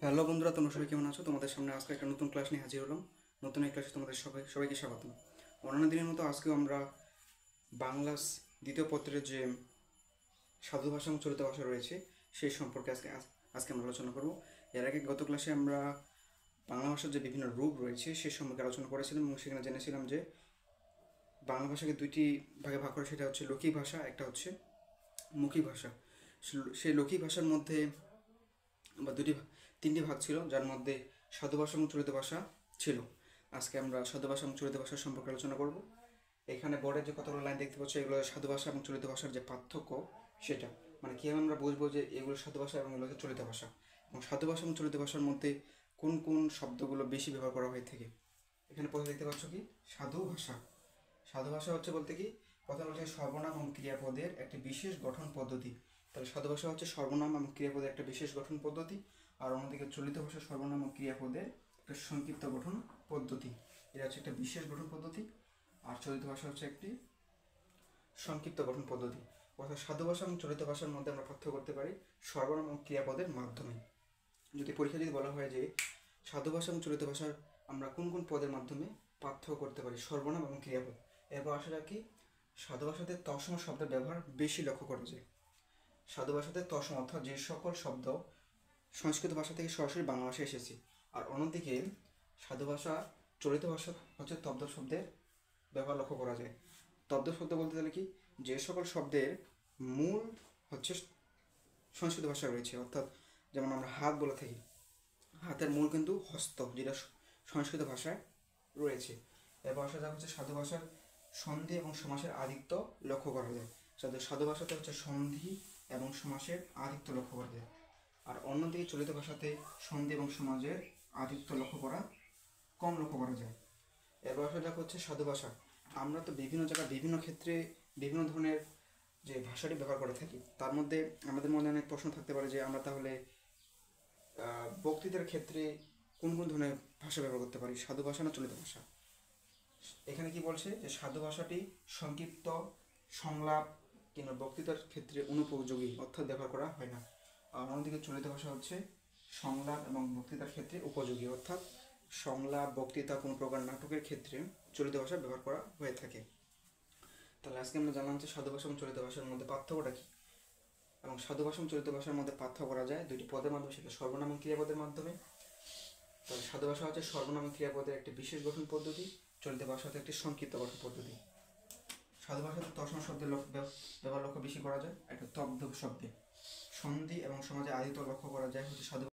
Hello বন্ধুরা, তোমরা সবাই কেমন আছো? তোমাদের সামনে আজকে একটা নতুন ক্লাস নিয়ে হাজির হলাম। নতুন এই ক্লাসে তোমাদের সবাইকে স্বাগতম। অন্যান্য দিনের মতো আজকেও আমরা বাংলা দ্বিতীয় পত্রের যে সাধু ভাষা এবং চলিত ভাষা রয়েছে সেই সম্পর্কে আজকে আমরা আলোচনা করব। এর আগে গত ক্লাসে আমরা বাংলা ভাষার যে বিভিন্ন রূপ রয়েছে সেই সম্পর্কে আলোচনা করেছিলাম এবং সেখানে জেনেছিলাম যে বাংলা ভাষাকে দুইটি ভাগে ভাগ করে, সেটা হচ্ছে লৌকিক ভাষা, একটা হচ্ছে মৌখিক ভাষা। সেই লৌকিক ভাষার মধ্যে বা তিনটি ভাগ ছিল, যার মধ্যে সাধু ভাষা এবং চলিত ভাষা ছিল। আজকে আমরা সাধু ভাষা এবং চলিত ভাষার সম্পর্কে আলোচনা করব। এখানে বোর্ডে যে কতগুলো লাইন দেখতে পাচ্ছ, এগুলো সাধু ভাষা এবং চলিত ভাষার যে পার্থক্য সেটা, মানে কীভাবে আমরা বুঝবো যে এগুলো সাধু ভাষা এবং এগুলো হচ্ছে চলিত ভাষা, এবং সাধু ভাষা এবং চলিত ভাষার মধ্যে কোন কোন শব্দগুলো বেশি ব্যবহার করা হয়ে থাকে। এখানে প্রথমে দেখতে পাচ্ছ কি সাধু ভাষা। সাধু ভাষা হচ্ছে বলতে কি, প্রথম হচ্ছে সর্বনাম এবং ক্রিয়াপদের একটি বিশেষ গঠন পদ্ধতি। তাহলে সাধু ভাষা হচ্ছে সর্বনাম এবং ক্রিয়াপদের একটা বিশেষ গঠন পদ্ধতি, আর অন্যদিকে চলিত ভাষা সর্বনাম ও ক্রিয়াপদের একটা সংক্ষিপ্ত গঠন পদ্ধতি। এটা হচ্ছে একটা বিশেষ গঠন পদ্ধতি, আর চলিত ভাষা হচ্ছে একটি সংক্ষিপ্ত গঠন পদ্ধতি। অর্থাৎ সাধু ভাষা এবং চলিত ভাষার মধ্যে আমরা পার্থক্য করতে পারি সর্বনাম ও ক্রিয়াপদের মাধ্যমে। যদি পরীক্ষা যদি বলা হয় যে সাধু ভাষা এবং চলিত ভাষার আমরা কোন কোন পদের মাধ্যমে পার্থক্য করতে পারি, সর্বনাম এবং ক্রিয়াপদ, এরপর আসলে কি সাধু ভাষাতে তৎসম শব্দের ব্যবহার বেশি লক্ষ্য করা যায়। সাধু ভাষাতে তৎসম অর্থাৎ যে সকল শব্দ সংস্কৃত ভাষা থেকে সরাসরি বাংলা ভাষায় এসেছে, আর অন্যদিকে সাধু ভাষা চলিত ভাষা হচ্ছে তদ্দ শব্দের ব্যবহার লক্ষ্য করা যায়। তদ্দ শব্দ বলতে গেলে কি, যে সকল শব্দের মূল হচ্ছে সংস্কৃত ভাষায় রয়েছে, অর্থাৎ যেমন আমরা হাত বলে থাকি, হাতের মূল কিন্তু হস্ত, যেটা সংস্কৃত ভাষায় রয়েছে। এবার আসা যাক হচ্ছে সাধু ভাষার সন্ধি এবং সমাসের আধিক্য লক্ষ্য করা যায়। সাধু ভাষাতে হচ্ছে সন্ধি এবং সমাসের আধিক্য লক্ষ্য করা যায়, আর অন্যদিকে চলিত ভাষাতে সন্ধি এবং সমাজের আধিক্য কম লক্ষ্য করা যায়। এবার আসা যাক হচ্ছে সাধু ভাষা। আমরা তো বিভিন্ন জায়গায় বিভিন্ন ক্ষেত্রে বিভিন্ন ধরনের যে ভাষাটি ব্যবহার করে থাকি, তার মধ্যে আমাদের মনে অনেক প্রশ্ন থাকতে পারে যে আমরা তাহলে বক্তৃতার ক্ষেত্রে কোন কোন ধরনের ভাষা ব্যবহার করতে পারি, সাধু ভাষা না চলিত ভাষা। এখানে কি বলছে যে সাধু ভাষাটি সংক্ষিপ্ত সংলাপ কিংবা বক্তৃতার ক্ষেত্রে অনুপযোগী, অর্থাৎ ব্যবহার করা হয় না। আর অন্যদিকে চলিত ভাষা হচ্ছে সংলাপ এবং বক্তৃতার ক্ষেত্রে উপযোগী, অর্থাৎ সংলাপ বক্তৃতা কোনো প্রকার নাটকের ক্ষেত্রে চলিত ভাষা ব্যবহার করা হয়ে থাকে। তাহলে আজকে আমরা জানলাম যে সাধু ভাষা এবং চলিত ভাষার মধ্যে পার্থক্যটা কী, এবং সাধু ভাষা এবং চলিত ভাষার মধ্যে পার্থক্য করা যায় দুইটি পদের মাধ্যমে, সেটা সর্বনাম এবং ক্রিয়াপদের মাধ্যমে। তাহলে সাধু ভাষা হচ্ছে সর্বনাম এবং ক্রিয়াপদের একটি বিশেষ গঠন পদ্ধতি, চলিত ভাষা হচ্ছে একটি সংক্ষিপ্ত গঠন পদ্ধতি। সাধু ভাষাতে তৎসম শব্দের ব্যবহার লক্ষ্য বেশি করা যায়, একটা তদ্ভব শব্দে সন্ধি এবং সমাজে আদিত্য লক্ষ্য করা যায় হচ্ছে সাধু